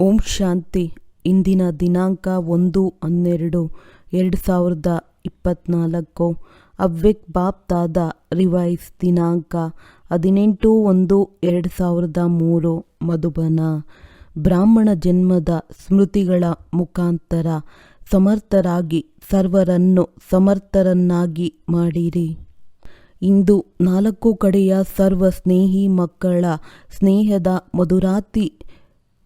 ಓಂ ಶಾಂತಿ. ಇಂದಿನ ದಿನಾಂಕ 1/12/2024. ಅವ್ಯಕ್ತ ಬಾಪ್ ದಾದಾ ರಿವೈಸ್ ದಿನಾಂಕ 18/1/2003. ಮಧುಬನ. ಬ್ರಾಹ್ಮಣ ಜನ್ಮದ ಸ್ಮೃತಿಗಳ ಮುಖಾಂತರ ಸಮರ್ಥರಾಗಿ ಸರ್ವರನ್ನು ಸಮರ್ಥರನ್ನಾಗಿ ಮಾಡಿರಿ. ಇಂದು 4 ಕಡೆಯ ಸರ್ವ ಸ್ನೇಹಿ ಮಕ್ಕಳ ಸ್ನೇಹದ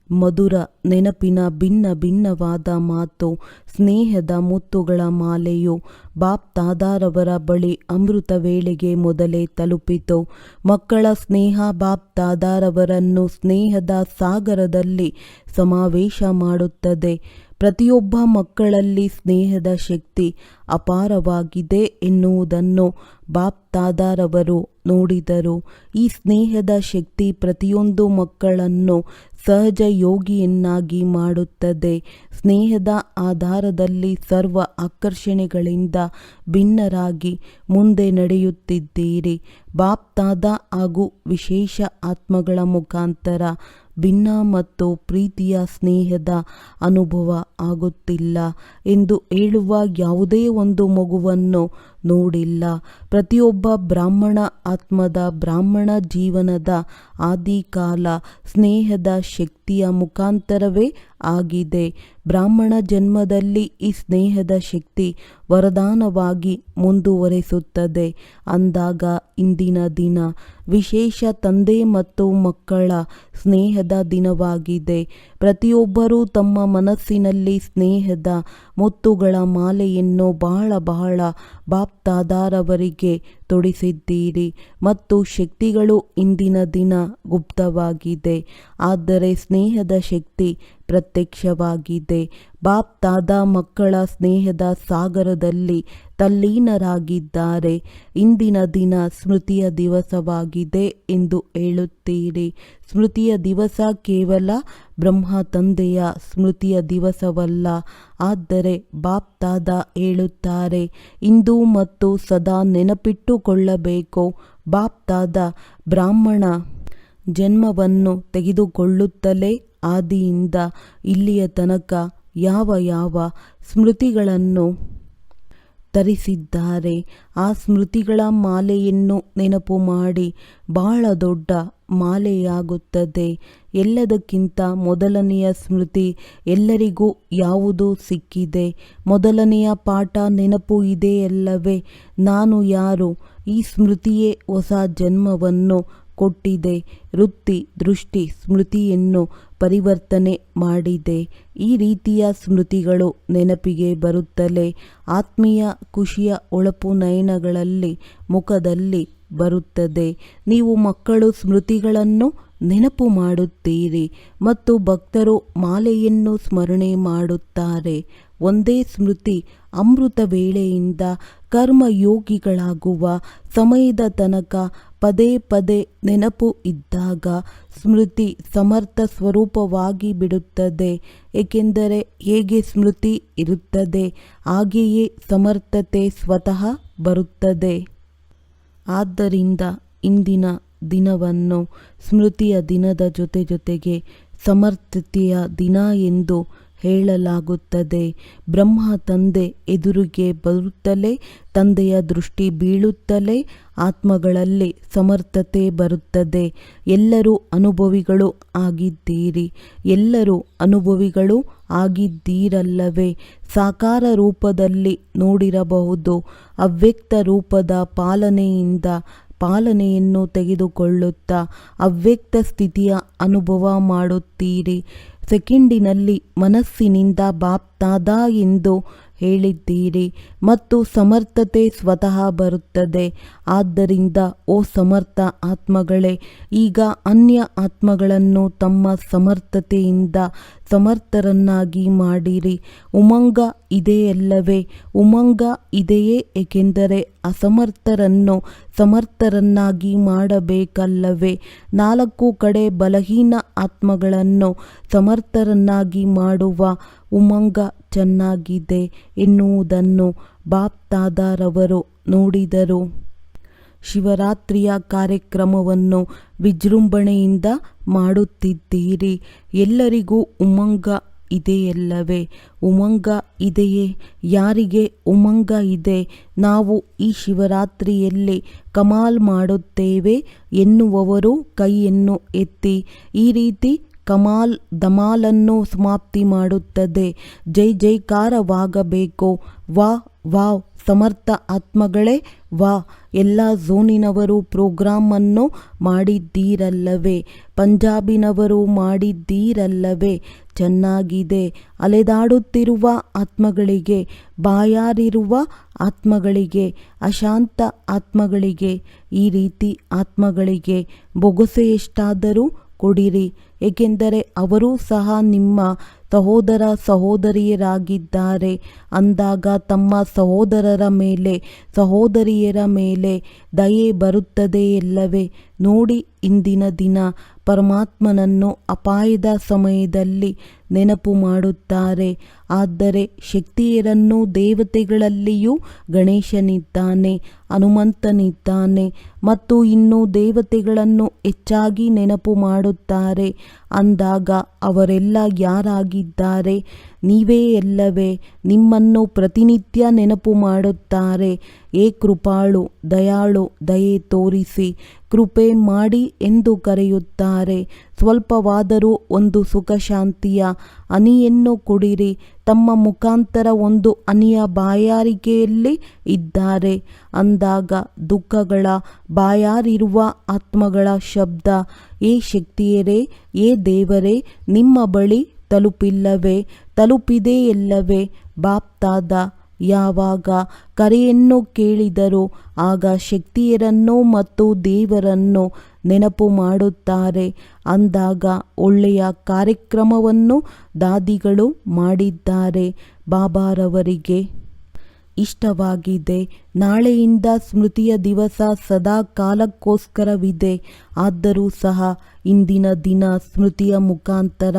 ಮಧುರ ನೆನಪಿನ ಭಿನ್ನ ಭಿನ್ನವಾದ ಮಾತು, ಸ್ನೇಹದ ಮುತ್ತುಗಳ ಮಾಲೆಯು ಬಾಪ್ ದಾದಾರವರ ಬಳಿ ಅಮೃತ ವೇಳೆಗೆ ಮೊದಲೇ ತಲುಪಿತು. ಮಕ್ಕಳ ಸ್ನೇಹ ಬಾಪ್ ದಾದಾರವರನ್ನು ಸ್ನೇಹದ ಸಾಗರದಲ್ಲಿ ಸಮಾವೇಶ ಮಾಡುತ್ತದೆ. ಪ್ರತಿಯೊಬ್ಬ ಮಕ್ಕಳಲ್ಲಿ ಸ್ನೇಹದ ಶಕ್ತಿ ಅಪಾರವಾಗಿದೆ ಎನ್ನುವುದನ್ನು ಬಾಪ್ ದಾದಾರವರು ನೋಡಿದರು. ಈ ಸ್ನೇಹದ ಶಕ್ತಿ ಪ್ರತಿಯೊಂದು ಮಕ್ಕಳನ್ನು ಸಹಜ ಯೋಗಿಯನ್ನಾಗಿ ಮಾಡುತ್ತದೆ. ಸ್ನೇಹದ ಆಧಾರದಲ್ಲಿ ಸರ್ವ ಆಕರ್ಷಣೆಗಳಿಂದ ಭಿನ್ನರಾಗಿ ಮುಂದೆ ನಡೆಯುತ್ತಿದ್ದೀರಿ. ಬಾಪ್ ದಾದಾ ಹಾಗೂ ವಿಶೇಷ ಆತ್ಮಗಳ ಮುಖಾಂತರ ಭಿನ್ನ ಮತ್ತು ಪ್ರೀತಿಯ ಸ್ನೇಹದ ಅನುಭವ ಆಗುತ್ತಿಲ್ಲ ಎಂದು ಹೇಳುವ ಯಾವುದೇ ಒಂದು ಮಗುವನ್ನು ನೋಡಿಲ್ಲ. ಪ್ರತಿಯೊಬ್ಬ ಬ್ರಾಹ್ಮಣ ಆತ್ಮದ ಬ್ರಾಹ್ಮಣ ಜೀವನದ ಆದಿಕಾಲ ಸ್ನೇಹದ ಶಕ್ತಿಯ ಮುಖಾಂತರವೇ ಆಗಿದೆ. ಬ್ರಾಹ್ಮಣ ಜನ್ಮದಲ್ಲಿ ಈ ಸ್ನೇಹದ ಶಕ್ತಿ ವರದಾನವಾಗಿ ಮುಂದುವರೆಸುತ್ತದೆ. ಅಂದಾಗ ಇಂದಿನ ದಿನ ವಿಶೇಷ ತಂದೆ ಮತ್ತು ಮಕ್ಕಳ ಸ್ನೇಹದ ದಿನವಾಗಿದೆ. ಪ್ರತಿಯೊಬ್ಬರೂ ತಮ್ಮ ಮನಸ್ಸಿನಲ್ಲಿ ಸ್ನೇಹದ ಮುತ್ತುಗಳ ಮಾಲೆಯನ್ನು ಬಹಳ ಬಾಪ್ ದಾದಾರವರಿಗೆ ತೊಡಿಸಿದ್ದೀರಿ ಮತ್ತು ಶಕ್ತಿಗಳು ಇಂದಿನ ದಿನ ಗುಪ್ತವಾಗಿದೆ. ಆದರೆ ಸ್ನೇಹದ ಶಕ್ತಿ ಪ್ರತ್ಯಕ್ಷವಾಗಿದೆ. ಬಾಪ್ ದಾದಾ ಮಕ್ಕಳ ಸ್ನೇಹದ ಸಾಗರದಲ್ಲಿ ತಲ್ಲೀನರಾಗಿದ್ದಾರೆ. ಇಂದಿನ ದಿನ ಸ್ಮೃತಿಯ ದಿವಸವಾಗಿದೆ ಎಂದು ಹೇಳುತ್ತೀರಿ. ಸ್ಮೃತಿಯ ದಿವಸ ಕೇವಲ ಬ್ರಹ್ಮ ತಂದೆಯ ಸ್ಮೃತಿಯ ದಿವಸವಲ್ಲ. ಆದರೆ ಬಾಪ್ ದಾದಾ ಹೇಳುತ್ತಾರೆ, ಇಂದು ಮತ್ತು ಸದಾ ನೆನಪಿಟ್ಟುಕೊಳ್ಳಬೇಕು. ಬಾಪ್ ದಾದಾ ಬ್ರಾಹ್ಮಣ ಜನ್ಮವನ್ನು ತೆಗೆದುಕೊಳ್ಳುತ್ತಲೇ ಆದಿಯಿಂದ ಇಲ್ಲಿಯ ತನಕ ಯಾವ ಸ್ಮೃತಿಗಳನ್ನು ತರಿಸಿದ್ದಾರೆ. ಆ ಸ್ಮೃತಿಗಳ ಮಾಲೆಯನ್ನು ನೆನಪು ಮಾಡಿ ಬಹಳ ದೊಡ್ಡ ಮಾಲೆಯಾಗುತ್ತದೆ. ಎಲ್ಲದಕ್ಕಿಂತ ಮೊದಲನೆಯ ಸ್ಮೃತಿ ಎಲ್ಲರಿಗೂ ಯಾವುದು ಸಿಕ್ಕಿದೆ? ಮೊದಲನೆಯ ಪಾಠ ನೆನಪು ಇದೆಯಲ್ಲವೇ? ನಾನು ಯಾರು? ಈ ಸ್ಮೃತಿಯೇ ಹೊಸ ಜನ್ಮವನ್ನು ಕೊಟ್ಟಿದೆ. ವೃತ್ತಿ ದೃಷ್ಟಿ ಸ್ಮೃತಿಯನ್ನು ಪರಿವರ್ತನೆ ಮಾಡಿದೆ. ಈ ರೀತಿಯ ಸ್ಮೃತಿಗಳು ನೆನಪಿಗೆ ಬರುತ್ತಲೇ ಆತ್ಮೀಯ ಖುಷಿಯ ಹೊಳಪು ನಯನಗಳಲ್ಲಿ ಮುಖದಲ್ಲಿ ಬರುತ್ತದೆ. ನೀವು ಮಕ್ಕಳು ಸ್ಮೃತಿಗಳನ್ನು ನೆನಪು ಮಾಡುತ್ತೀರಿ ಮತ್ತು ಭಕ್ತರು ಮಾಲೆಯನ್ನು ಸ್ಮರಣೆ ಮಾಡುತ್ತಾರೆ. ಒಂದೇ ಸ್ಮೃತಿ ಅಮೃತ ವೇಳೆಯಿಂದ ಕರ್ಮಯೋಗಿಗಳಾಗುವ ಸಮಯದ ತನಕ ಪದೇ ಪದೇ ನೆನಪು ಇದ್ದಾಗ ಸ್ಮೃತಿ ಸಮರ್ಥ ಸ್ವರೂಪವಾಗಿ ಬಿಡುತ್ತದೆ. ಏಕೆಂದರೆ ಹೇಗೆ ಸ್ಮೃತಿ ಇರುತ್ತದೆ ಹಾಗೆಯೇ ಸಮರ್ಥತೆ ಸ್ವತಃ ಬರುತ್ತದೆ. ಆದ್ದರಿಂದ ಇಂದಿನ ದಿನವನ್ನು ಸ್ಮೃತಿಯ ದಿನದ ಜೊತೆಗೆ ಸಮರ್ಥತೆಯ ದಿನ ಎಂದು ಹೇಳಲಾಗುತ್ತದೆ. ಬ್ರಹ್ಮ ತಂದೆ ಎದುರಿಗೆ ಬರುತ್ತಲೇ ತಂದೆಯ ದೃಷ್ಟಿ ಬೀಳುತ್ತಲೇ ಆತ್ಮಗಳಲ್ಲಿ ಸಮರ್ಥತೆ ಬರುತ್ತದೆ. ಎಲ್ಲರೂ ಅನುಭವಿಗಳು ಆಗಿದ್ದೀರಿ. ಎಲ್ಲರೂ ಅನುಭವಿಗಳು ಆಗಿದ್ದೀರಲ್ಲವೇ? ಸಾಕಾರ ರೂಪದಲ್ಲಿ ನೋಡಿರಬಹುದು. ಅವ್ಯಕ್ತ ರೂಪದ ಪಾಲನೆಯನ್ನು ತೆಗೆದುಕೊಳ್ಳುತ್ತಾ ಅವ್ಯಕ್ತ ಸ್ಥಿತಿಯ ಅನುಭವ ಮಾಡುತ್ತೀರಿ. ಸೆಕೆಂಡಿನಲ್ಲಿ ಮನಸ್ಸಿನಿಂದ ಬಾಪ್ ದಾದಾ ಎಂದು ಹೇಳಿದ್ದೀರಿ ಮತ್ತು ಸಮರ್ಥತೆ ಸ್ವತಃ ಬರುತ್ತದೆ. ಆದ್ದರಿಂದ ಓ ಸಮರ್ಥ ಆತ್ಮಗಳೇ, ಈಗ ಅನ್ಯ ಆತ್ಮಗಳನ್ನು ತಮ್ಮ ಸಮರ್ಥತೆಯಿಂದ ಸಮರ್ಥರನ್ನಾಗಿ ಮಾಡಿರಿ. ಉಮಂಗ ಇದೆಯಲ್ಲವೇ? ಉಮಂಗ ಇದೆಯೇ? ಏಕೆಂದರೆ ಅಸಮರ್ಥರನ್ನು ಸಮರ್ಥರನ್ನಾಗಿ ಮಾಡಬೇಕಲ್ಲವೇ? 4 ಕಡೆ ಬಲಹೀನ ಆತ್ಮಗಳನ್ನು ಸಮರ್ಥರನ್ನಾಗಿ ಮಾಡುವ ಉಮಂಗ ಚೆನ್ನಾಗಿದೆ ಎನ್ನುವುದನ್ನು ಬಾಪ್ ದಾದಾರವರು ನೋಡಿದರು. ಶಿವರಾತ್ರಿಯ ಕಾರ್ಯಕ್ರಮವನ್ನು ವಿಜೃಂಭಣೆಯಿಂದ ಮಾಡುತ್ತಿದ್ದೀರಿ. ಎಲ್ಲರಿಗೂ ಉಮಂಗ ಇದೆಯಲ್ಲವೇ? ಉಮಂಗ ಇದೆಯೇ? ಯಾರಿಗೆ ಉಮಂಗ ಇದೆ? ನಾವು ಈ ಶಿವರಾತ್ರಿಯಲ್ಲಿ ಕಮಾಲ್ ಮಾಡುತ್ತೇವೆ ಎನ್ನುವವರು ಕೈಯನ್ನು ಎತ್ತಿ. ಈ ರೀತಿ ಕಮಾಲ್ ಧಮಾಲನ್ನು ಸಮಾಪ್ತಿ ಮಾಡುತ್ತದೆ. ಜೈ ಜೈಕಾರವಾಗಬೇಕು. ವಾ ವಾವ್ ಸಮರ್ಥ ಆತ್ಮಗಳೇ ವಾ. ಎಲ್ಲ ಝೋನಿನವರು ಪ್ರೋಗ್ರಾಮನ್ನು ಮಾಡಿದ್ದೀರಲ್ಲವೇ? ಪಂಜಾಬಿನವರು ಮಾಡಿದ್ದೀರಲ್ಲವೇ? ಚೆನ್ನಾಗಿದೆ. ಅಲೆದಾಡುತ್ತಿರುವ ಆತ್ಮಗಳಿಗೆ, ಬಾಯಾರಿರುವ ಆತ್ಮಗಳಿಗೆ, ಅಶಾಂತ ಆತ್ಮಗಳಿಗೆ, ಈ ರೀತಿ ಆತ್ಮಗಳಿಗೆ ಬೊಗಸೆಯಷ್ಟಾದರೂ ಕೊಡಿರಿ. ಏಕೆಂದರೆ ಅವರೂ ಸಹ ನಿಮ್ಮ ಸಹೋದರ ಸಹೋದರಿಯರಾಗಿದ್ದಾರೆ. ಅಂದಾಗ ತಮ್ಮ ಸಹೋದರರ ಮೇಲೆ, ಸಹೋದರಿಯರ ಮೇಲೆ ದಯೆ ಬರುತ್ತದೆಯಲ್ಲವೇ? ನೋಡಿ, ಇಂದಿನ ದಿನ ಪರಮಾತ್ಮನನ್ನು ಅಪಾಯದ ಸಮಯದಲ್ಲಿ ನೆನಪು ಮಾಡುತ್ತಾರೆ. ಆದರೆ ಶಕ್ತಿಯರನ್ನು ದೇವತೆಗಳಲ್ಲಿಯೂ ಗಣೇಶನಿದ್ದಾನೆ, ಹನುಮಂತನಿದ್ದಾನೆ ಮತ್ತು ಇನ್ನೂ ದೇವತೆಗಳನ್ನು ಹೆಚ್ಚಾಗಿ ನೆನಪು ಮಾಡುತ್ತಾರೆ. ಅಂದಾಗ ಅವರೆಲ್ಲ ಯಾರಾಗಿದ್ದಾರೆ? ನೀವೇ ಅಲ್ಲವೇ? ನಿಮ್ಮನ್ನು ಪ್ರತಿನಿತ್ಯ ನೆನಪು ಮಾಡುತ್ತಾರೆ. ಏ ಕೃಪಾಳು, ದಯಾಳು, ದಯೆ ತೋರಿಸಿ, ಕೃಪೆ ಮಾಡಿ ಎಂದು ಕರೆಯುತ್ತಾರೆ. ಸ್ವಲ್ಪವಾದರೂ ಒಂದು ಸುಖ ಶಾಂತಿಯ ಹನಿಯನ್ನು ಕೊಡಿರಿ. ತಮ್ಮ ಮುಖಾಂತರ ಒಂದು ಹನಿಯ ಬಾಯಾರಿಕೆಯಲ್ಲಿ ಇದ್ದಾರೆ. ಅಂದಾಗ ದುಃಖಗಳ ಬಾಯಾರಿರುವ ಆತ್ಮಗಳ ಶಬ್ದ, ಏ ಶಕ್ತಿಯರೇ, ಏ ದೇವರೇ, ನಿಮ್ಮ ಬಳಿ ತಲುಪಿಲ್ಲವೇ? ತಲುಪಿದೆಯಲ್ಲವೇ? ಬಾಪ್ತಾದ ಯಾವಾಗ ಕರೆಯನ್ನು ಕೇಳಿದರು ಆಗ ಶಕ್ತಿಯರನ್ನು ಮತ್ತು ದೇವರನ್ನು ನೆನಪು ಮಾಡುತ್ತಾರೆ. ಅಂದಾಗ ಒಳ್ಳೆಯ ಕಾರ್ಯಕ್ರಮವನ್ನು ದಾದಿಗಳು ಮಾಡಿದ್ದಾರೆ. ಬಾಬಾರವರಿಗೆ ಇಷ್ಟವಾಗಿದೆ. ನಾಳೆಯಿಂದ ಸ್ಮೃತಿಯ ದಿವಸ ಸದಾ ಕಾಲಕ್ಕೋಸ್ಕರವಿದೆ. ಆದರೂ ಸಹ ಇಂದಿನ ದಿನ ಸ್ಮೃತಿಯ ಮುಖಾಂತರ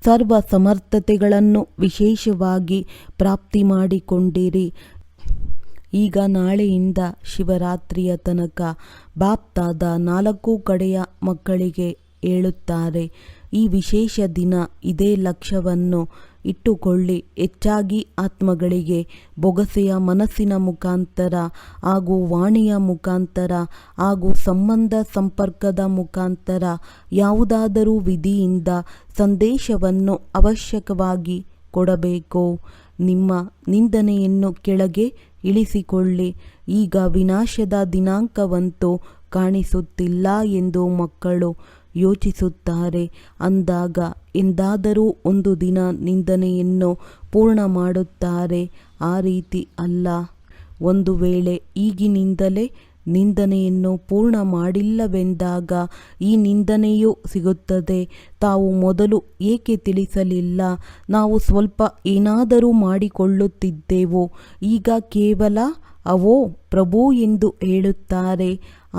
ಸರ್ವ ಸಮರ್ಥತೆಗಳನ್ನು ವಿಶೇಷವಾಗಿ ಪ್ರಾಪ್ತಿ ಮಾಡಿಕೊಂಡಿರಿ. ಈಗ ನಾಳೆಯಿಂದ ಶಿವರಾತ್ರಿಯ ತನಕ ಬಾಪ್ತಾದ 4 ಕಡೆಯ ಮಕ್ಕಳಿಗೆ ಹೇಳುತ್ತಾರೆ. ಈ ವಿಶೇಷ ದಿನ ಇದೇ ಲಕ್ಷ್ಯವನ್ನು ಇಟ್ಟುಕೊಳ್ಳಿ. ಹೆಚ್ಚಾಗಿ ಆತ್ಮಗಳಿಗೆ ಬೊಗಸೆಯ ಮನಸ್ಸಿನ ಮುಖಾಂತರ ಹಾಗೂ ವಾಣಿಯ ಮುಖಾಂತರ ಹಾಗೂ ಸಂಬಂಧ ಸಂಪರ್ಕದ ಮುಖಾಂತರ ಯಾವುದಾದರೂ ವಿಧಿಯಿಂದ ಸಂದೇಶವನ್ನು ಅವಶ್ಯಕವಾಗಿ ಕೊಡಬೇಕು. ನಿಮ್ಮ ನಿಂದನೆಯನ್ನು ಕೆಳಗೆ ಇಳಿಸಿಕೊಳ್ಳಿ. ಈಗ ವಿನಾಶದ ದಿನಾಂಕವಂತೂ ಕಾಣಿಸುತ್ತಿಲ್ಲ ಎಂದು ಮಕ್ಕಳು ಯೋಚಿಸುತ್ತಾರೆ. ಅಂದಾಗ ಎಂದಾದರೂ ಒಂದು ದಿನ ನಿಂದನೆಯನ್ನು ಪೂರ್ಣ ಮಾಡುತ್ತಾರೆ. ಆ ರೀತಿ ಅಲ್ಲ. ಒಂದು ವೇಳೆ ಈಗಿನಿಂದಲೇ ನಿಂದನೆಯನ್ನು ಪೂರ್ಣ ಮಾಡಿಲ್ಲವೆಂದಾಗ ಈ ನಿಂದನೆಯೂ ಸಿಗುತ್ತದೆ. ತಾವು ಮೊದಲು ಏಕೆ ತಿಳಿಸಲಿಲ್ಲ? ನಾವು ಸ್ವಲ್ಪ ಏನಾದರೂ ಮಾಡಿಕೊಳ್ಳುತ್ತಿದ್ದೆವು. ಈಗ ಕೇವಲ ಅವೋ ಪ್ರಭು ಎಂದು ಹೇಳುತ್ತಾರೆ.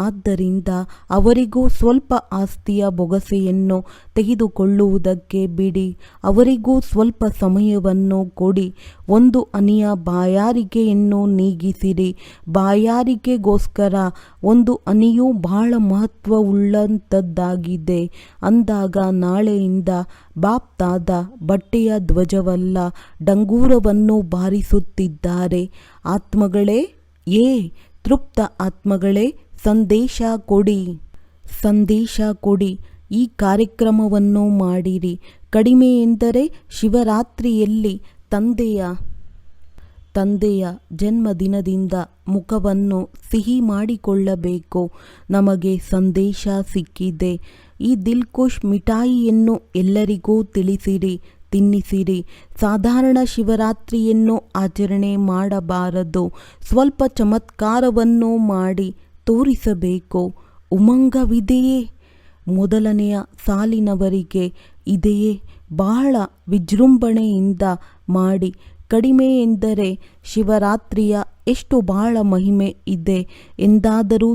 ಆದ್ದರಿಂದ ಅವರಿಗೂ ಸ್ವಲ್ಪ ಆಸ್ತಿಯ ಬೊಗಸೆಯನ್ನು ತೆಗೆದುಕೊಳ್ಳುವುದಕ್ಕೆ ಬಿಡಿ. ಅವರಿಗೂ ಸ್ವಲ್ಪ ಸಮಯವನ್ನು ಕೊಡಿ. ಒಂದು ಹನಿಯ ಬಾಯಾರಿಕೆಯನ್ನು ನೀಗಿಸಿರಿ. ಬಾಯಾರಿಕೆಗೋಸ್ಕರ ಒಂದು ಹನಿಯು ಬಹಳ ಮಹತ್ವವುಳ್ಳಂಥದ್ದಾಗಿದೆ. ಅಂದಾಗ ನಾಳೆಯಿಂದ ಬಾಪ್ತಾದ ಬಟ್ಟೆಯ ಧ್ವಜವಲ್ಲ, ಡಂಗೂರವನ್ನು ಬಾರಿಸುತ್ತಿದ್ದಾರೆ. ಆತ್ಮಗಳೇ, ಏ ತೃಪ್ತ ಆತ್ಮಗಳೇ, ಸಂದೇಶ ಕೊಡಿ, ಸಂದೇಶ ಕೊಡಿ. ಈ ಕಾರ್ಯಕ್ರಮವನ್ನು ಮಾಡಿರಿ. ಕಡಿಮೆ ಎಂದರೆ ಶಿವರಾತ್ರಿಯಲ್ಲಿ ತಂದೆಯ ಜನ್ಮದಿನದಿಂದ ಮುಖವನ್ನು ಸಿಹಿ ಮಾಡಿಕೊಳ್ಳಬೇಕು. ನಮಗೆ ಸಂದೇಶ ಸಿಕ್ಕಿದೆ. ಈ ದಿಲ್ಖುಷ್ ಮಿಠಾಯಿಯನ್ನು ಎಲ್ಲರಿಗೂ ತಿಳಿಸಿರಿ, ತಿನ್ನಿಸಿರಿ. ಸಾಧಾರಣ ಶಿವರಾತ್ರಿಯನ್ನು ಆಚರಣೆ ಮಾಡಬಾರದು. ಸ್ವಲ್ಪ ಚಮತ್ಕಾರವನ್ನು ಮಾಡಿ ತೋರಿಸಬೇಕು. ಉಮಂಗವಿದೆಯೇ? ಮೊದಲನೆಯ ಸಾಲಿನವರಿಗೆ ಇದೆಯೇ? ಬಹಳ ವಿಜೃಂಭಣೆಯಿಂದ ಮಾಡಿ. ಕಡಿಮೆ ಎಂದರೆ ಶಿವರಾತ್ರಿಯ ಎಷ್ಟು ಬಹಳ ಮಹಿಮೆ ಇದೆ ಎಂದಾದರೂ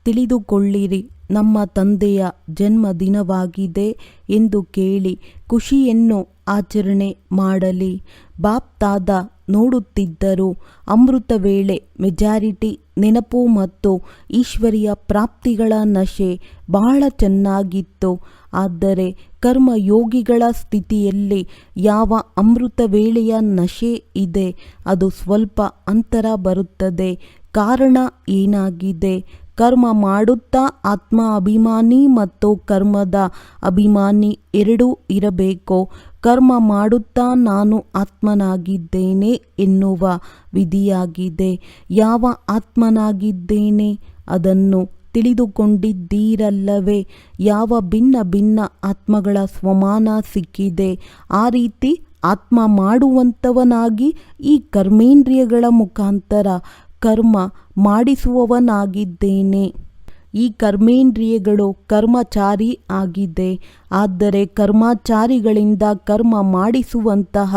ತಿಳಿದುಕೊಳ್ಳಿರಿ. ನಮ್ಮ ತಂದೆಯ ಜನ್ಮದಿನವಾಗಿದೆ ಎಂದು ಕೇಳಿ ಖುಷಿಯನ್ನು ಆಚರಣೆ ಮಾಡಲಿ. ಬಾಪ್ ತಾದ ನೋಡುತ್ತಿದ್ದರು. ಅಮೃತ ವೇಳೆ ಮೆಜಾರಿಟಿ ನೆನಪು ಮತ್ತು ಈಶ್ವರಿಯ ಪ್ರಾಪ್ತಿಗಳ ನಶೆ ಬಹಳ ಚೆನ್ನಾಗಿತ್ತು. ಆದರೆ ಕರ್ಮಯೋಗಿಗಳ ಸ್ಥಿತಿಯಲ್ಲಿ ಯಾವ ಅಮೃತ ವೇಳೆಯ ನಶೆ ಇದೆ ಅದು ಸ್ವಲ್ಪ ಅಂತರ ಬರುತ್ತದೆ. ಕಾರಣ ಏನಾಗಿದೆ? ಕರ್ಮ ಮಾಡುತ್ತಾ ಆತ್ಮ ಅಭಿಮಾನಿ ಮತ್ತು ಕರ್ಮದ ಅಭಿಮಾನಿ ಎರಡೂ ಇರಬೇಕು. ಕರ್ಮ ಮಾಡುತ್ತಾ ನಾನು ಆತ್ಮನಾಗಿದ್ದೇನೆ ಎನ್ನುವ ವಿಧಿಯಾಗಿದೆ. ಯಾವ ಆತ್ಮನಾಗಿದ್ದೇನೆ ಅದನ್ನು ತಿಳಿದುಕೊಂಡಿದ್ದೀರಲ್ಲವೇ? ಯಾವ ಭಿನ್ನ ಭಿನ್ನ ಆತ್ಮಗಳ ಸ್ವಮಾನ ಸಿಕ್ಕಿದೆ. ಆ ರೀತಿ ಆತ್ಮ ಮಾಡುವಂಥವನಾಗಿ ಈ ಕರ್ಮೇಂದ್ರಿಯಗಳ ಮುಖಾಂತರ ಕರ್ಮ ಮಾಡಿಸುವವನಾಗಿದ್ದೇನೆ. ಈ ಕರ್ಮೇಂದ್ರಿಯಗಳು ಕರ್ಮಚಾರಿ ಆಗಿದೆ. ಆದರೆ ಕರ್ಮಚಾರಿಗಳಿಂದ ಕರ್ಮ ಮಾಡಿಸುವಂತಹ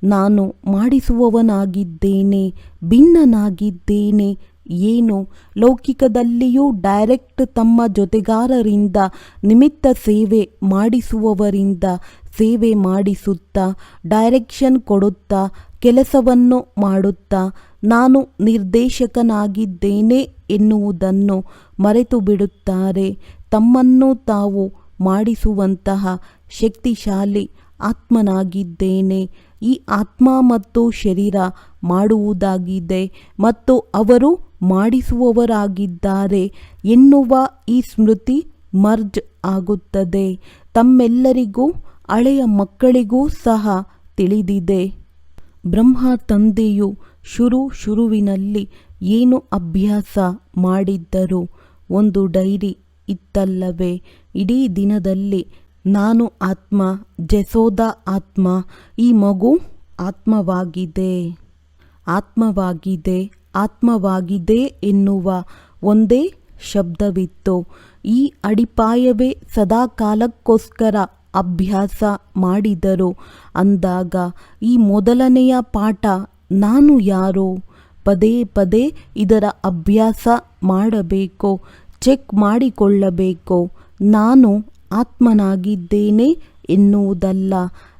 ನಾನು ಮಾಡಿಸುವವನಾಗಿದ್ದೇನೆ, ಭಿನ್ನನಾಗಿದ್ದೇನೆ. ಏನು? ಲೌಕಿಕದಲ್ಲಿಯೂ ಡೈರೆಕ್ಟ್ ತಮ್ಮ ಜೊತೆಗಾರರಿಂದ ನಿಮಿತ್ತ ಸೇವೆ ಮಾಡಿಸುವವರಿಂದ ಸೇವೆ ಮಾಡಿಸುತ್ತಾ ಡೈರೆಕ್ಷನ್ ಕೊಡುತ್ತಾ ಕೆಲಸವನ್ನು ಮಾಡುತ್ತಾ ನಾನು ನಿರ್ದೇಶಕನಾಗಿದ್ದೇನೆ ಎನ್ನುವುದನ್ನು ಮರೆತು ಬಿಡುತ್ತಾರೆ. ತಮ್ಮನ್ನು ತಾವು ಮಾಡಿಸುವಂತಹ ಶಕ್ತಿಶಾಲಿ ಆತ್ಮನಾಗಿದ್ದೇನೆ. ಈ ಆತ್ಮ ಮತ್ತು ಶರೀರ ಮಾಡುವುದಾಗಿದೆ ಮತ್ತು ಅವರು ಮಾಡಿಸುವವರಾಗಿದ್ದಾರೆ ಎನ್ನುವ ಈ ಸ್ಮೃತಿ ಮರ್ಜ್ ಆಗುತ್ತದೆ. ತಮ್ಮೆಲ್ಲರಿಗೂ ಹಳೆಯ ಮಕ್ಕಳಿಗೂ ಸಹ ತಿಳಿದಿದೆ. ಬ್ರಹ್ಮ ತಂದೆಯು ಶುರುವಿನಲ್ಲಿ ಏನು ಅಭ್ಯಾಸ ಮಾಡಿದ್ದರು? ಒಂದು ಡೈರಿ ಇತ್ತಲ್ಲವೇ? ಇಡೀ ದಿನದಲ್ಲಿ ನಾನು ಆತ್ಮ, ಜಸೋದ ಆತ್ಮ, ಈ ಮಗು ಆತ್ಮವಾಗಿದೆ, ಆತ್ಮವಾಗಿದೆ, ಆತ್ಮವಾಗಿದೆ ಎನ್ನುವ ಒಂದೇ ಶಬ್ದವಿತ್ತು. ಈ ಅಡಿಪಾಯವೇ ಸದಾ ಕಾಲಕ್ಕೋಸ್ಕರ ಅಭ್ಯಾಸ ಮಾಡಿದರು. ಅಂದಾಗ ಈ ಮೊದಲನೆಯ ಪಾಠ ನಾನು ಯಾರು? ಪದೇ ಪದೇ ಇದರ ಅಭ್ಯಾಸ ಮಾಡಬೇಕು, ಚೆಕ್ ಮಾಡಿಕೊಳ್ಳಬೇಕು. ನಾನು ಆತ್ಮನಾಗಿದ್ದೇನೆ ಎನ್ನುವುದಲ್ಲ.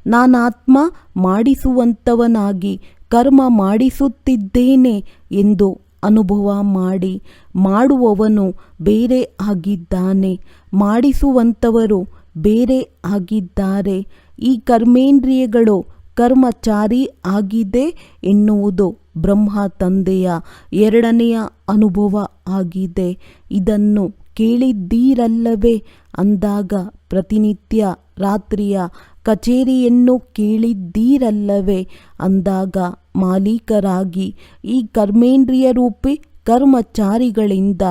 ನಾನಾತ್ಮ ಮಾಡಿಸುವಂಥವನಾಗಿ ಕರ್ಮ ಮಾಡಿಸುತ್ತಿದ್ದೇನೆ ಎಂದು ಅನುಭವ ಮಾಡಿ. ಮಾಡುವವನು ಬೇರೆ ಆಗಿದ್ದಾನೆ, ಮಾಡಿಸುವಂಥವರು ಬೇರೆ ಆಗಿದ್ದಾರೆ. ಈ ಕರ್ಮೇಂದ್ರಿಯಗಳು ಕರ್ಮಚಾರಿ ಆಗಿದೆ ಎನ್ನುವುದು ಬ್ರಹ್ಮ ತಂದೆಯ ಎರಡನೆಯ ಅನುಭವ ಆಗಿದೆ. ಇದನ್ನು ಕೇಳಿದ್ದೀರಲ್ಲವೇ? ಅಂದಾಗ ಪ್ರತಿನಿತ್ಯ ರಾತ್ರಿಯ ಕಚೇರಿಯನ್ನು ಕೇಳಿದ್ದೀರಲ್ಲವೇ? ಅಂದಾಗ ಮಾಲೀಕರಾಗಿ ಈ ಕರ್ಮೇಂದ್ರಿಯ ರೂಪಿ ಕರ್ಮಚಾರಿಗಳಿಂದ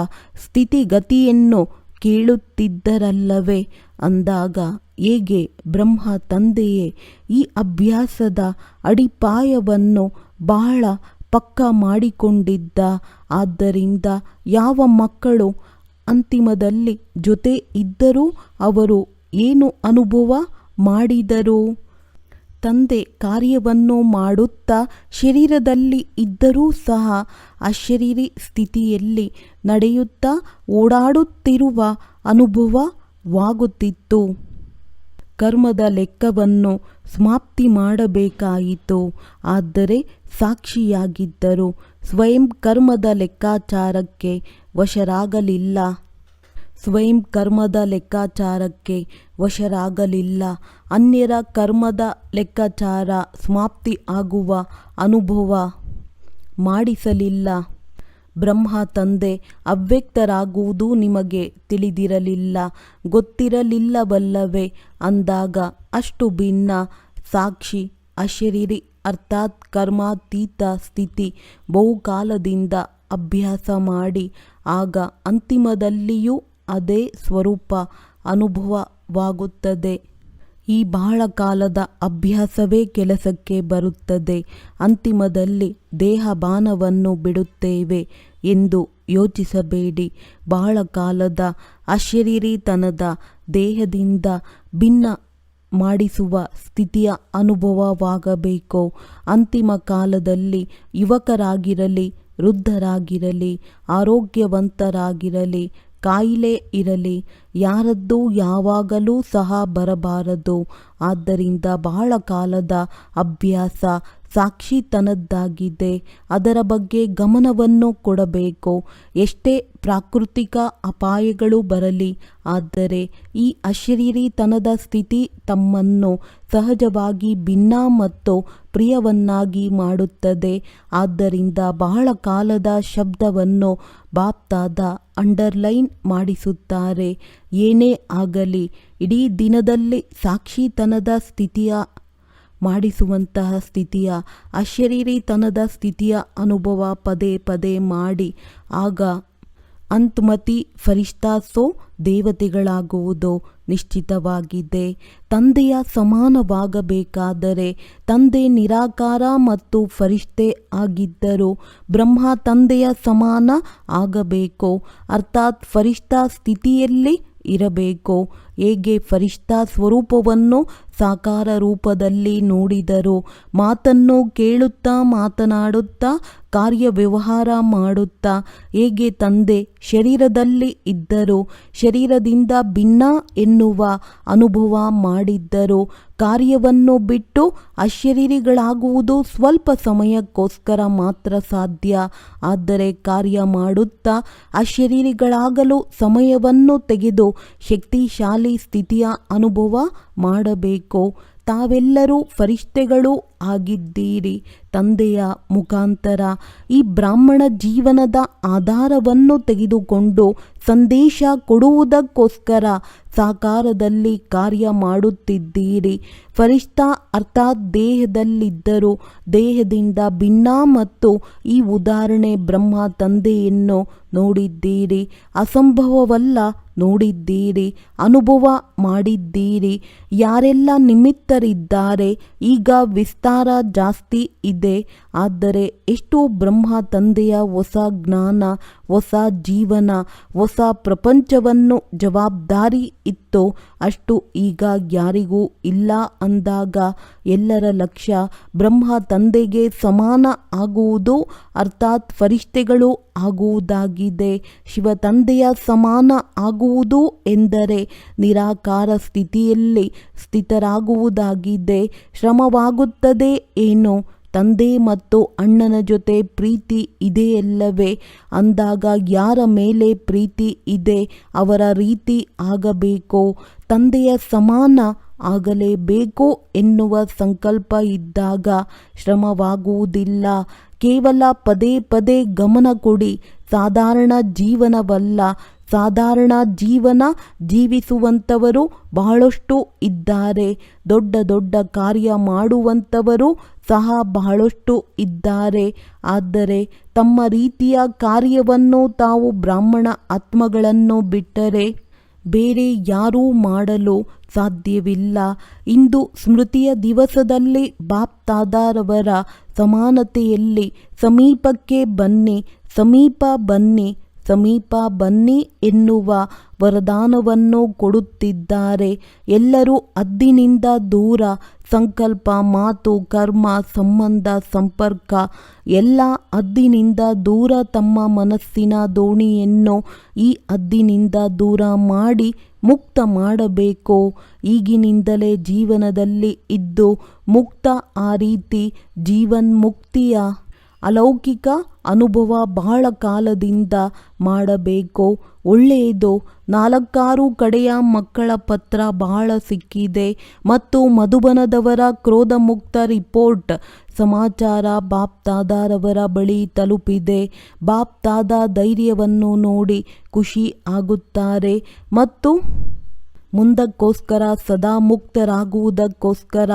ಸ್ಥಿತಿಗತಿಯನ್ನು ಕೇಳುತ್ತಿದ್ದರಲ್ಲವೇ? ಅಂದಾಗ ಹೇಗೆ ಬ್ರಹ್ಮ ತಂದೆಯೇ ಈ ಅಭ್ಯಾಸದ ಅಡಿಪಾಯವನ್ನು ಬಹಳ ಪಕ್ಕಾ ಮಾಡಿಕೊಂಡಿದ್ದ. ಆದ್ದರಿಂದ ಯಾವ ಮಕ್ಕಳು ಅಂತಿಮದಲ್ಲಿ ಜೊತೆ ಇದ್ದರೂ ಅವರು ಏನು ಅನುಭವ ಮಾಡಿದರು? ತಂದೆ ಕಾರ್ಯವನ್ನು ಮಾಡುತ್ತಾ ಶರೀರದಲ್ಲಿ ಇದ್ದರೂ ಸಹ ಅಶರೀರಿ ಸ್ಥಿತಿಯಲ್ಲಿ ನಡೆಯುತ್ತಾ ಓಡಾಡುತ್ತಿರುವ ಅನುಭವವಾಗುತ್ತಿತ್ತು. ಕರ್ಮದ ಲೆಕ್ಕವನ್ನು ಸಮಾಪ್ತಿ ಮಾಡಬೇಕಾಯಿತು. ಆದರೆ ಸಾಕ್ಷಿಯಾಗಿದ್ದರು. ಸ್ವಯಂ ಕರ್ಮದ ಲೆಕ್ಕಾಚಾರಕ್ಕೆ ವಶರಾಗಲಿಲ್ಲ. ಸ್ವಯಂ ಕರ್ಮದ ಲೆಕ್ಕಾಚಾರಕ್ಕೆ ವಶರಾಗಲಿಲ್ಲ. ಅನ್ಯರ ಕರ್ಮದ ಲೆಕ್ಕಾಚಾರ ಸಮಾಪ್ತಿ ಆಗುವ ಅನುಭವ ಮಾಡಿಸಲಿಲ್ಲ. ಬ್ರಹ್ಮ ತಂದೆ ಅವ್ಯಕ್ತರಾಗುವುದು ನಿಮಗೆ ತಿಳಿದಿರಲಿಲ್ಲ, ಗೊತ್ತಿರಲಿಲ್ಲವಲ್ಲವೇ? ಅಂದಾಗ ಅಷ್ಟು ಭಿನ್ನ ಸಾಕ್ಷಿ ಅಶರೀರಿ ಅರ್ಥಾತ್ ಕರ್ಮಾತೀತ ಸ್ಥಿತಿ ಬಹುಕಾಲದಿಂದ ಅಭ್ಯಾಸ ಮಾಡಿ ಆಗ ಅಂತಿಮದಲ್ಲಿಯೂ ಅದೇ ಸ್ವರೂಪ ಅನುಭವವಾಗುತ್ತದೆ. ಈ ಬಹಳ ಕಾಲದ ಅಭ್ಯಾಸವೇ ಕೆಲಸಕ್ಕೆ ಬರುತ್ತದೆ. ಅಂತಿಮದಲ್ಲಿ ದೇಹಭಾನವನ್ನು ಬಿಡುತ್ತೇವೆ ಎಂದು ಯೋಚಿಸಬೇಡಿ. ಬಹಳ ಕಾಲದ ಅಶರೀರಿತನದ ದೇಹದಿಂದ ಭಿನ್ನ ಮಾಡಿಸುವ ಸ್ಥಿತಿಯ ಅನುಭವವಾಗಬೇಕು. ಅಂತಿಮ ಕಾಲದಲ್ಲಿ ಯುವಕರಾಗಿರಲಿ, ವೃದ್ಧರಾಗಿರಲಿ, ಆರೋಗ್ಯವಂತರಾಗಿರಲಿ, ಕಾಯಿಲೆ ಇರಲಿ, ಯಾರದ್ದು ಯಾವಾಗಲೂ ಸಹ ಬರಬಾರದು. ಆದ್ದರಿಂದ ಬಹಳ ಕಾಲದ ಅಭ್ಯಾಸ ಸಾಕ್ಷಿತನದ್ದಾಗಿದೆ. ಅದರ ಬಗ್ಗೆ ಗಮನವನ್ನು ಕೊಡಬೇಕು. ಎಷ್ಟೇ ಪ್ರಾಕೃತಿಕ ಅಪಾಯಗಳು ಬರಲಿ, ಆದರೆ ಈ ಅಶರೀರಿತನದ ಸ್ಥಿತಿ ತಮ್ಮನ್ನು ಸಹಜವಾಗಿ ಭಿನ್ನ ಮತ್ತು ಪ್ರಿಯವನ್ನಾಗಿ ಮಾಡುತ್ತದೆ. ಆದ್ದರಿಂದ ಬಹಳ ಕಾಲದ ಶಬ್ದವನ್ನು ಬಾಪ್ತಾದ ಅಂಡರ್ಲೈನ್ ಮಾಡಿಸುತ್ತಾರೆ. ಏನೇ ಆಗಲಿ, ಇಡೀ ದಿನದಲ್ಲಿ ಸಾಕ್ಷಿತನದ ಸ್ಥಿತಿಯ ಮಾಡಿಸುವಂತಹ ಸ್ಥಿತಿಯ ಅಶರೀರಿತನದ ಸ್ಥಿತಿಯ ಅನುಭವ ಪದೇ ಪದೇ ಮಾಡಿ. ಆಗ ಅಂತಮತಿ ಫರಿಷ್ಠಾಸೋ ದೇವತೆಗಳಾಗುವುದು ನಿಶ್ಚಿತವಾಗಿದೆ. ತಂದೆಯ ಸಮಾನವಾಗಬೇಕಾದರೆ ತಂದೆ ನಿರಾಕಾರ ಮತ್ತು ಫರಿಷ್ಠೆ ಆಗಿದ್ದರು. ಬ್ರಹ್ಮ ತಂದೆಯ ಸಮಾನ ಆಗಬೇಕು, ಅರ್ಥಾತ್ ಫರಿಷ್ಠಾ ಸ್ಥಿತಿಯಲ್ಲಿ ಇರಬೇಕು. ಹೇಗೆ ಫರಿಷ್ಠಾ ಸ್ವರೂಪವನ್ನು ಸಾಕಾರ ರೂಪದಲ್ಲಿ ನೋಡಿದರು, ಮಾತನ್ನು ಕೇಳುತ್ತಾ ಮಾತನಾಡುತ್ತಾ ಕಾರ್ಯವ್ಯವಹಾರ ಮಾಡುತ್ತಾ, ಹೇಗೆ ತಂದೆ ಶರೀರದಲ್ಲಿ ಇದ್ದರು, ಶರೀರದಿಂದ ಭಿನ್ನ ಎನ್ನುವ ಅನುಭವ ಮಾಡಿದ್ದರು. ಕಾರ್ಯವನ್ನು ಬಿಟ್ಟು ಅಶರೀರಿಗಳಾಗುವುದು ಸ್ವಲ್ಪ ಸಮಯಕ್ಕೋಸ್ಕರ ಮಾತ್ರ ಸಾಧ್ಯ. ಆದರೆ ಕಾರ್ಯ ಮಾಡುತ್ತಾ ಅಶರೀರಿಗಳಾಗಲು ಸಮಯವನ್ನು ತೆಗೆದು ಶಕ್ತಿಶಾಲಿ ಸ್ಥಿತಿಯ ಅನುಭವ ಮಾಡಬೇಕು. ತಾವೆಲ್ಲರೂ ಫರಿಷ್ಠೆಗಳು ಆಗಿದ್ದೀರಿ. ತಂದೆಯ ಮುಖಾಂತರ ಈ ಬ್ರಾಹ್ಮಣ ಜೀವನದ ಆಧಾರವನ್ನು ತೆಗೆದುಕೊಂಡು ಸಂದೇಶ ಕೊಡುವುದಕ್ಕೋಸ್ಕರ ಸಾಕಾರದಲ್ಲಿ ಕಾರ್ಯ ಮಾಡುತ್ತಿದ್ದೀರಿ. ಫರಿಷ್ಠಾ ಅರ್ಥಾತ್ ದೇಹದಲ್ಲಿದ್ದರು, ದೇಹದಿಂದ ಭಿನ್ನ. ಮತ್ತು ಈ ಉದಾಹರಣೆ ಬ್ರಹ್ಮ ತಂದೆಯನ್ನು ನೋಡಿದ್ದೀರಿ, ಅಸಂಭವವಲ್ಲ, ನೋಡಿದ್ದೀರಿ, ಅನುಭವ ಮಾಡಿದ್ದೀರಿ. ಯಾರೆಲ್ಲ ನಿಮಿತ್ತರಿದ್ದಾರೆ, ಈಗ ವಿಸ್ತಾರ ಜಾಸ್ತಿ ಇದೆ. ಆದರೆ ಎಷ್ಟು ಬ್ರಹ್ಮ ತಂದೆಯ ಹೊಸ ಜ್ಞಾನ, ಹೊಸ ಜೀವನ, ಹೊಸ ಪ್ರಪಂಚವನ್ನು ಜವಾಬ್ದಾರಿ ಇತ್ತೋ ಅಷ್ಟು ಈಗ ಯಾರಿಗೂ ಇಲ್ಲ ಅಂದಾಗ ಎಲ್ಲರ ಲಕ್ಷ್ಯ ಬ್ರಹ್ಮ ತಂದೆಗೆ ಸಮಾನ ಆಗುವುದು, ಅರ್ಥಾತ್ ಫರಿಷ್ಠೆಗಳು ಆಗುವುದಾಗಿದೆ. ಶಿವ ತಂದೆಯ ಸಮಾನ ಆಗುವುದು ಎಂದರೆ ನಿರಾಕಾರ ಸ್ಥಿತಿಯಲ್ಲಿ ಸ್ಥಿತರಾಗುವುದಾಗಿದೆ. ಶ್ರಮವಾಗುತ್ತದೆ ಏನೋ, ತಂದೆ ಮತ್ತು ಅಣ್ಣನ ಜೊತೆ ಪ್ರೀತಿ ಇದೆಯಲ್ಲವೇ ಅಂದಾಗ ಯಾರ ಮೇಲೆ ಪ್ರೀತಿ ಇದೆ ಅವರ ರೀತಿ ಆಗಬೇಕು. ತಂದೆಯ ಸಮಾನ ಆಗಲೇಬೇಕು ಎನ್ನುವ ಸಂಕಲ್ಪ ಇದ್ದಾಗ ಶ್ರಮವಾಗುವುದಿಲ್ಲ. ಕೇವಲ ಪದೇ ಪದೇ ಗಮನ ಕೊಡಿ. ಸಾಧಾರಣ ಜೀವನವಲ್ಲ, ಸಾಧಾರಣ ಜೀವನ ಜೀವಿಸುವಂಥವರು ಬಹಳಷ್ಟು ಇದ್ದಾರೆ. ದೊಡ್ಡ ದೊಡ್ಡ ಕಾರ್ಯ ಮಾಡುವಂಥವರು ಸಹ ಬಹಳಷ್ಟು ಇದ್ದಾರೆ. ಆದರೆ ತಮ್ಮ ರೀತಿಯ ಕಾರ್ಯವನ್ನು ತಾವು ಬ್ರಾಹ್ಮಣ ಆತ್ಮಗಳನ್ನು ಬಿಟ್ಟರೆ ಬೇರೆ ಯಾರೂ ಮಾಡಲು ಸಾಧ್ಯವಿಲ್ಲ. ಇಂದು ಸ್ಮೃತಿಯ ದಿವಸದಲ್ಲಿ ಬಾಪ್ತಾದರವರ ಸಮಾನತೆಯಲ್ಲಿ ಸಮೀಪಕ್ಕೆ ಬನ್ನಿ, ಸಮೀಪ ಬನ್ನಿ, ಸಮೀಪ ಬನ್ನಿ ಎನ್ನುವ ವರದಾನವನ್ನು ಕೊಡುತ್ತಿದ್ದಾರೆ. ಎಲ್ಲರೂ ಹದ್ದಿನಿಂದ ದೂರ. ಸಂಕಲ್ಪ, ಮಾತು, ಕರ್ಮ, ಸಂಬಂಧ, ಸಂಪರ್ಕ ಎಲ್ಲ ಹದ್ದಿನಿಂದ ದೂರ. ತಮ್ಮ ಮನಸ್ಸಿನ ದೋಣಿಯನ್ನು ಈ ಹದ್ದಿನಿಂದ ದೂರ ಮಾಡಿ ಮುಕ್ತ ಮಾಡಬೇಕು. ಈಗಿನಿಂದಲೇ ಜೀವನದಲ್ಲಿ ಇದ್ದು ಮುಕ್ತ. ಆ ರೀತಿ ಜೀವನ್ಮುಕ್ತಿಯ ಅಲೌಕಿಕ ಅನುಭವ ಬಹಳ ಕಾಲದಿಂದ ಮಾಡಬೇಕು. ಒಳ್ಳೆಯದು. 4 ಕಡೆಯ ಮಕ್ಕಳ ಪತ್ರ ಬಹಳ ಸಿಕ್ಕಿದೆ ಮತ್ತು ಮಧುಬನದವರ ಕ್ರೋಧಮುಕ್ತ ರಿಪೋರ್ಟ್ ಸಮಾಚಾರ ಬಾಪ್ತಾದರವರ ಬಳಿ ತಲುಪಿದೆ. ಬಾಪ್ತಾದ ಧೈರ್ಯವನ್ನು ನೋಡಿ ಖುಷಿ ಆಗುತ್ತಾರೆ ಮತ್ತು ಮುಂದಕ್ಕೋಸ್ಕರ ಸದಾ ಮುಕ್ತರಾಗುವುದಕ್ಕೋಸ್ಕರ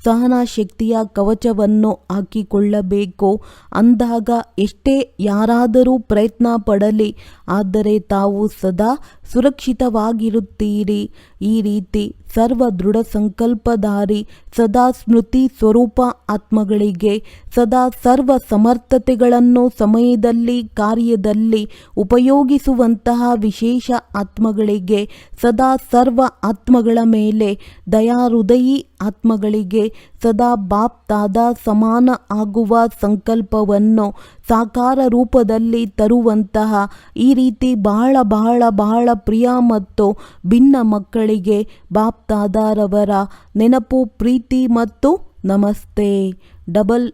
ಸಹನಾ ಶಕ್ತಿಯ ಕವಚವನ್ನು ಹಾಕಿಕೊಳ್ಳಬೇಕು. ಅಂದಾಗ ಎಷ್ಟೇ ಯಾರಾದರೂ ಪ್ರಯತ್ನ ಪಡಲಿ, ಆದರೆ ತಾವು ಸದಾ ಸುರಕ್ಷಿತವಾಗಿರುತ್ತೀರಿ. ಈ ರೀತಿ ಸರ್ವ ದೃಢ ಸಂಕಲ್ಪಧಾರಿ ಸದಾ ಸ್ಮೃತಿ ಸ್ವರೂಪ ಆತ್ಮಗಳಿಗೆ, ಸದಾ ಸರ್ವ ಸಮರ್ಥತೆಗಳನ್ನು ಸಮಯದಲ್ಲಿ ಕಾರ್ಯದಲ್ಲಿ ಉಪಯೋಗಿಸುವಂತಹ ವಿಶೇಷ ಆತ್ಮಗಳಿಗೆ, ಸದಾ ಸರ್ವ ಆತ್ಮಗಳ ಮೇಲೆ ದಯಾಹೃದಯಿ ಆತ್ಮಗಳಿಗೆ, ಸದಾ ಬಾಪ್ ದಾದಾ ಸಮಾನ ಆಗುವ ಸಂಕಲ್ಪವನ್ನು ಸಾಕಾರ ರೂಪದಲ್ಲಿ ತರುವಂತಹ ಈ ರೀತಿ ಬಹಳ ಬಹಳ ಬಹಳ ಪ್ರಿಯ ಮತ್ತು ಭಿನ್ನ ಮಕ್ಕಳಿಗೆ ಬಾಪ್ ದಾದಾರವರ ನೆನಪು, ಪ್ರೀತಿ ಮತ್ತು ನಮಸ್ತೆ. ಡಬಲ್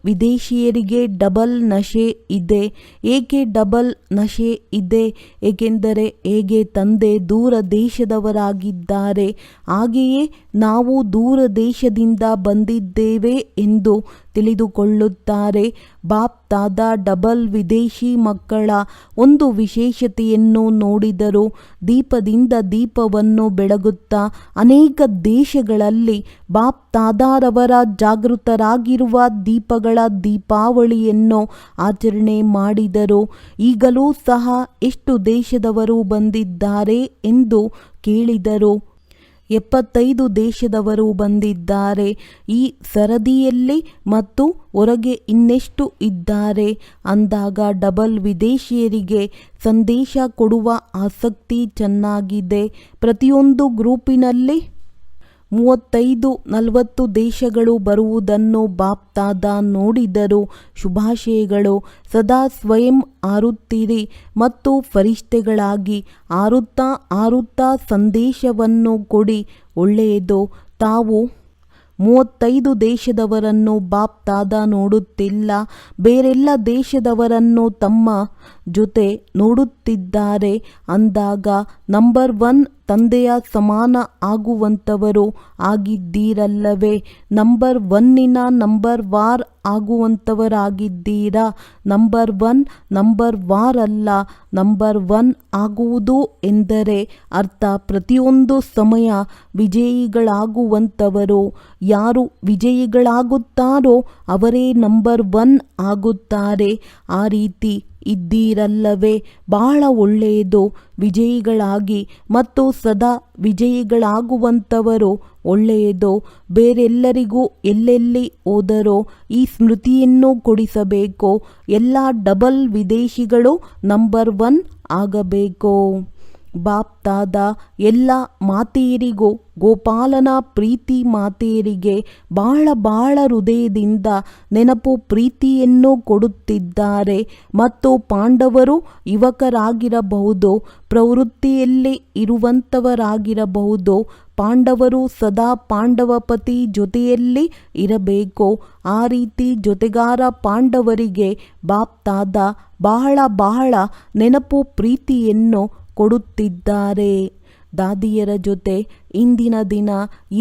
ವಿದೇಶಿಯರಿಗೆ ಡಬಲ್ ನಶೆ ಇದೆ. ಏಕೆ ಡಬಲ್ ನಶೆ ಇದೆ? ಏಕೆಂದರೆ ಹೇಗೆ ತಂದೆ ದೂರ ದೇಶದವರಾಗಿದ್ದಾರೆ, ಹಾಗೆಯೇ ನಾವು ದೂರ ದೇಶದಿಂದ ಬಂದಿದ್ದೇವೆ ಎಂದು ತಿಳಿದುಕೊಳ್ಳುತ್ತಾರೆ. ಬಾಪ್ ದಾದಾ ಡಬಲ್ ವಿದೇಶಿ ಮಕ್ಕಳ ಒಂದು ವಿಶೇಷತೆಯನ್ನು ನೋಡಿದರು. ದೀಪದಿಂದ ದೀಪವನ್ನು ಬೆಳಗುತ್ತಾ ಅನೇಕ ದೇಶಗಳಲ್ಲಿ ಬಾಪ್ ದಾದಾರವರ ಜಾಗೃತರಾಗಿರುವ ದೀಪಗಳ ದೀಪಾವಳಿಯನ್ನು ಆಚರಣೆ ಮಾಡಿದರು. ಈಗಲೂ ಸಹ ಎಷ್ಟು ದೇಶದವರು ಬಂದಿದ್ದಾರೆ ಎಂದು ಕೇಳಿದರು. 75 ದೇಶದವರು ಬಂದಿದ್ದಾರೆ. ಈ ಸರದಿಯಲ್ಲಿ ಮತ್ತು ಹೊರಗೆ ಇನ್ನೆಷ್ಟು ಇದ್ದಾರೆ ಅಂದಾಗ ಡಬಲ್ ವಿದೇಶಿಯರಿಗೆ ಸಂದೇಶ ಕೊಡುವ ಆಸಕ್ತಿ ಚೆನ್ನಾಗಿದೆ. ಪ್ರತಿಯೊಂದು ಗ್ರೂಪಿನಲ್ಲಿ 35-40 ದೇಶಗಳು ಬರುವುದನ್ನು ಬಾಪ್ ದಾದಾ ನೋಡಿದರು. ಶುಭಾಶಯಗಳು. ಸದಾ ಸ್ವಯಂ ಹಾರುತ್ತೀರಿ ಮತ್ತು ಫರಿಷ್ಠೆಗಳಾಗಿ ಹಾರುತ್ತಾ ಸಂದೇಶವನ್ನು ಕೊಡಿ. ಒಳ್ಳೆಯದು. ತಾವು 35 ದೇಶದವರನ್ನು ಬಾಪ್ ದಾದಾ ನೋಡುತ್ತಿಲ್ಲ, ಬೇರೆಲ್ಲ ದೇಶದವರನ್ನು ತಮ್ಮ ಜೊತೆ ನೋಡುತ್ತಿದ್ದಾರೆ ಅಂದಾಗ ನಂಬರ್ 1 ತಂದೆಯ ಸಮಾನ ಆಗುವಂಥವರು ಆಗಿದ್ದೀರಲ್ಲವೇ? ನಂಬರ್ 1ನ ನಂಬರ್ ವಾರ್ ಆಗುವಂಥವರಾಗಿದ್ದೀರಾ? ನಂಬರ್ 1 ನಂಬರ್ ವಾರ್ ಅಲ್ಲ. ನಂಬರ್ 1 ಆಗುವುದು ಎಂದರೆ ಅರ್ಥ ಪ್ರತಿಯೊಂದು ಸಮಯ ವಿಜಯಿಗಳಾಗುವಂಥವರು. ಯಾರು ವಿಜಯಿಗಳಾಗುತ್ತಾರೋ ಅವರೇ ನಂಬರ್ 1 ಆಗುತ್ತಾರೆ. ಆ ರೀತಿ ಇದ್ದೀರಲ್ಲವೇ? ಬಹಳ ಒಳ್ಳೆಯದು. ವಿಜಯಿಗಳಾಗಿ ಮತ್ತು ಸದಾ ವಿಜಯಿಗಳಾಗುವಂಥವರು ಒಳ್ಳೆಯದು. ಬೇರೆಲ್ಲರಿಗೂ ಎಲ್ಲೆಲ್ಲಿ ಹೋದರೋ ಈ ಸ್ಮೃತಿಯನ್ನು ಕೊಡಿಸಬೇಕು. ಎಲ್ಲ ಡಬಲ್ ವಿದೇಶಿಗಳು ನಂಬರ್ 1 ಆಗಬೇಕು. ಬಾಪ್ ದಾದಾ ಎಲ್ಲ ಮಾತೆಯರಿಗೂ ಗೋಪಾಲನ ಪ್ರೀತಿ ಮಾತೆಯರಿಗೆ ಬಹಳ ಹೃದಯದಿಂದ ನೆನಪು ಪ್ರೀತಿಯನ್ನು ಕೊಡುತ್ತಿದ್ದಾರೆ. ಮತ್ತು ಪಾಂಡವರು ಯುವಕರಾಗಿರಬಹುದು, ಪ್ರವೃತ್ತಿಯಲ್ಲಿ ಇರುವಂಥವರಾಗಿರಬಹುದು. ಪಾಂಡವರು ಸದಾ ಪಾಂಡವಪತಿ ಜೊತೆಯಲ್ಲಿ ಇರಬೇಕು. ಆ ರೀತಿ ಜೊತೆಗಾರ ಪಾಂಡವರಿಗೆ ಬಾಪ್ ದಾದಾ ಬಹಳ ನೆನಪು ಪ್ರೀತಿಯನ್ನು ಕೊಡುತ್ತಿದ್ದಾರೆ. ದಾದಿಯರ ಜೊತೆ ಇಂದಿನ ದಿನ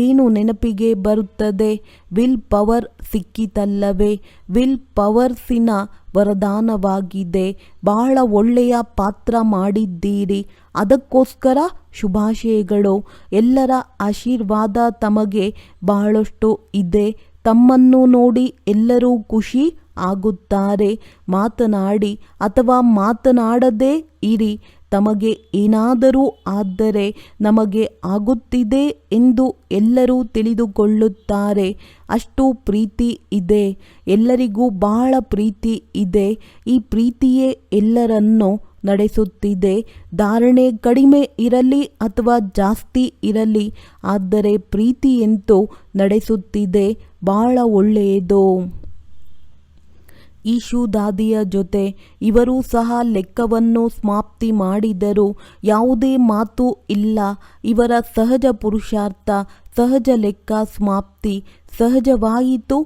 ಏನು ನೆನಪಿಗೆ ಬರುತ್ತದೆ? ವಿಲ್ ಪವರ್ ಸಿಕ್ಕಿತಲ್ಲವೇ? ವಿಲ್ ಪವರ್ಸಿನ ವರದಾನವಾಗಿದೆ. ಬಹಳ ಒಳ್ಳೆಯ ಪಾತ್ರ ಮಾಡಿದ್ದೀರಿ. ಅದಕ್ಕೋಸ್ಕರ ಶುಭಾಶಯಗಳು. ಎಲ್ಲರ ಆಶೀರ್ವಾದ ತಮಗೆ ಬಹಳಷ್ಟು ಇದೆ. ತಮ್ಮನ್ನು ನೋಡಿ ಎಲ್ಲರೂ ಖುಷಿ ಆಗುತ್ತಾರೆ. ಮಾತನಾಡಿ ಅಥವಾ ಮಾತನಾಡದೇ ಇರಿ. ತಮಗೆ ಏನಾದರೂ ಆದರೆ ನಮಗೆ ಆಗುತ್ತಿದೆ ಎಂದು ಎಲ್ಲರೂ ತಿಳಿದುಕೊಳ್ಳುತ್ತಾರೆ. ಅಷ್ಟು ಪ್ರೀತಿ ಇದೆ. ಎಲ್ಲರಿಗೂ ಬಹಳ ಪ್ರೀತಿ ಇದೆ. ಈ ಪ್ರೀತಿಯೇ ಎಲ್ಲರನ್ನೂ ನಡೆಸುತ್ತಿದೆ. ಧಾರಣೆ ಕಡಿಮೆ ಇರಲಿ ಅಥವಾ ಜಾಸ್ತಿ ಇರಲಿ, ಆದರೆ ಪ್ರೀತಿಯಂತೂ ನಡೆಸುತ್ತಿದೆ. ಬಹಳ ಒಳ್ಳೆಯದು. ಈಶು ದಾದಿಯ ಜೊತೆ ಇವರೂ ಸಹ ಲೆಕ್ಕವನ್ನು ಸಮಾಪ್ತಿ ಮಾಡಿದರು. ಯಾವುದೇ ಮಾತು ಇಲ್ಲ. ಇವರ ಸಹಜ ಪುರುಷಾರ್ಥ, ಸಹಜ ಲೆಕ್ಕ ಸಮಾಪ್ತಿ. ಸಹಜವಾಯಿತು.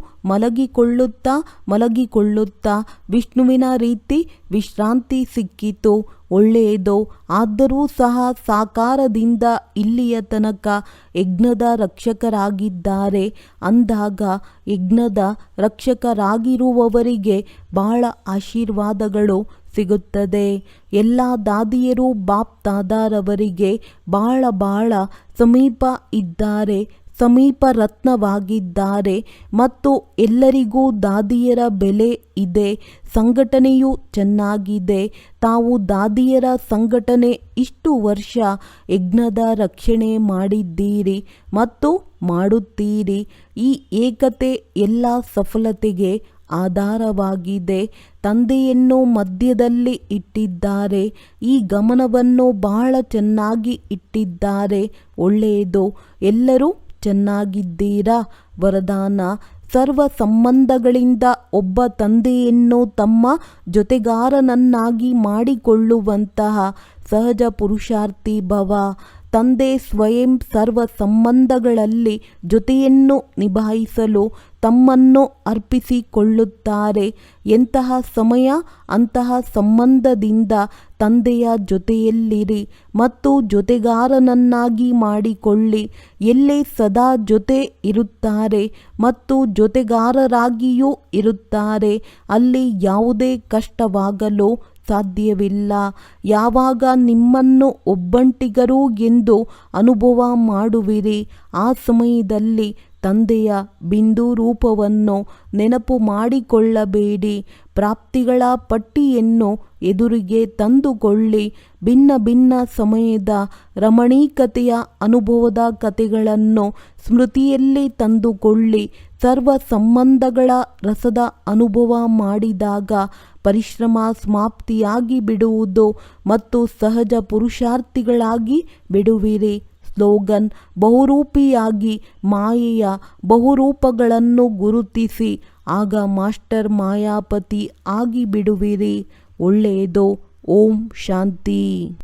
ಮಲಗಿಕೊಳ್ಳುತ್ತಾ ವಿಷ್ಣುವಿನ ರೀತಿ ವಿಶ್ರಾಂತಿ ಸಿಕ್ಕಿತು. ಒಳ್ಳೆಯದು. ಆದರೂ ಸಹ ಸಾಕಾರದಿಂದ ಇಲ್ಲಿಯ ತನಕ ಯಜ್ಞದ ರಕ್ಷಕರಾಗಿದ್ದಾರೆ ಅಂದಾಗ ಯಜ್ಞದ ರಕ್ಷಕರಾಗಿರುವವರಿಗೆ ಬಹಳ ಆಶೀರ್ವಾದಗಳು ಸಿಗುತ್ತದೆ. ಎಲ್ಲ ದಾದಿಯರು ಬಾಪ್ ದಾದಾರವರಿಗೆ ಬಹಳ ಸಮೀಪ ಇದ್ದಾರೆ. ಸಮೀಪ ರತ್ನವಾಗಿದ್ದಾರೆ ಮತ್ತು ಎಲ್ಲರಿಗೂ ದಾದಿಯರ ಬೆಲೆ ಇದೆ. ಸಂಘಟನೆಯು ಚೆನ್ನಾಗಿದೆ. ತಾವು ದಾದಿಯರ ಸಂಘಟನೆ ಇಷ್ಟು ವರ್ಷ ಯಜ್ಞದ ರಕ್ಷಣೆ ಮಾಡಿದ್ದೀರಿ ಮತ್ತು ಮಾಡುತ್ತೀರಿ. ಈ ಏಕತೆ ಎಲ್ಲ ಸಫಲತೆಗೆ ಆಧಾರವಾಗಿದೆ. ತಂದೆಯನ್ನು ಮಧ್ಯದಲ್ಲಿ ಇಟ್ಟಿದ್ದಾರೆ. ಈ ಗಮನವನ್ನು ಬಹಳ ಚೆನ್ನಾಗಿ ಇಟ್ಟಿದ್ದಾರೆ. ಒಳ್ಳೆಯದು. ಎಲ್ಲರೂ ಚೆನ್ನಾಗಿದ್ದೀರಾ? ವರದಾನ: ಸರ್ವ ಸಂಬಂಧಗಳಿಂದ ಒಬ್ಬ ತಂದೆಯನ್ನು ತಮ್ಮ ಜೊತೆಗಾರನನ್ನಾಗಿ ಮಾಡಿಕೊಳ್ಳುವಂತಹ ಸಹಜ ಪುರುಷಾರ್ಥಿ ಭವ. ತಂದೆ ಸ್ವಯಂ ಸರ್ವ ಸಂಬಂಧಗಳಲ್ಲಿ ಜೊತೆಯನ್ನು ನಿಭಾಯಿಸಲು ತಮ್ಮನ್ನು ಅರ್ಪಿಸಿಕೊಳ್ಳುತ್ತಾರೆ. ಎಂತಹ ಸಮಯ ಅಂತಹ ಸಂಬಂಧದಿಂದ ತಂದೆಯ ಜೊತೆಯಲ್ಲಿರಿ ಮತ್ತು ಜೊತೆಗಾರನನ್ನಾಗಿ ಮಾಡಿಕೊಳ್ಳಿ. ಎಲ್ಲೇ ಸದಾ ಜೊತೆ ಇರುತ್ತಾರೆ ಮತ್ತು ಜೊತೆಗಾರರಾಗಿಯೂ ಇರುತ್ತಾರೆ. ಅಲ್ಲಿ ಯಾವುದೇ ಕಷ್ಟವಾಗಲು ಸಾಧ್ಯವಿಲ್ಲ. ಯಾವಾಗ ನಿಮ್ಮನ್ನು ಒಬ್ಬಂಟಿಗರು ಎಂದು ಅನುಭವ ಮಾಡುವಿರಿ, ಆ ಸಮಯದಲ್ಲಿ ತಂದೆಯ ಬಿಂದು ರೂಪವನ್ನು ನೆನಪು ಮಾಡಿಕೊಳ್ಳಬೇಡಿ. ಪ್ರಾಪ್ತಿಗಳ ಪಟ್ಟಿಯನ್ನು ಎದುರಿಗೆ ತಂದುಕೊಳ್ಳಿ. ಭಿನ್ನ ಭಿನ್ನ ಸಮಯದ ರಮಣೀಕತೆಯ ಅನುಭವದ ಕಥೆಗಳನ್ನು ಸ್ಮೃತಿಯಲ್ಲಿ ತಂದುಕೊಳ್ಳಿ. ಸರ್ವ ಸಂಬಂಧಗಳ ರಸದ ಅನುಭವ ಮಾಡಿದಾಗ ಪರಿಶ್ರಮ ಸಮಾಪ್ತಿಯಾಗಿ ಬಿಡುವುದು ಮತ್ತು ಸಹಜ ಪುರುಷಾರ್ಥಿಗಳಾಗಿ ಬಿಡುವಿರಿ. ಸ್ಲೋಗನ್: ಬಹುರೂಪಿಯಾಗಿ ಮಾಯೆಯ ಬಹುರೂಪಗಳನ್ನು ಗುರುತಿಸಿ, ಆಗ ಮಾಸ್ಟರ್ ಮಾಯಾಪತಿ ಆಗಿ ಬಿಡುವಿರಿ. ಒಳ್ಳೆಯದು. ಓಂ ಶಾಂತಿ.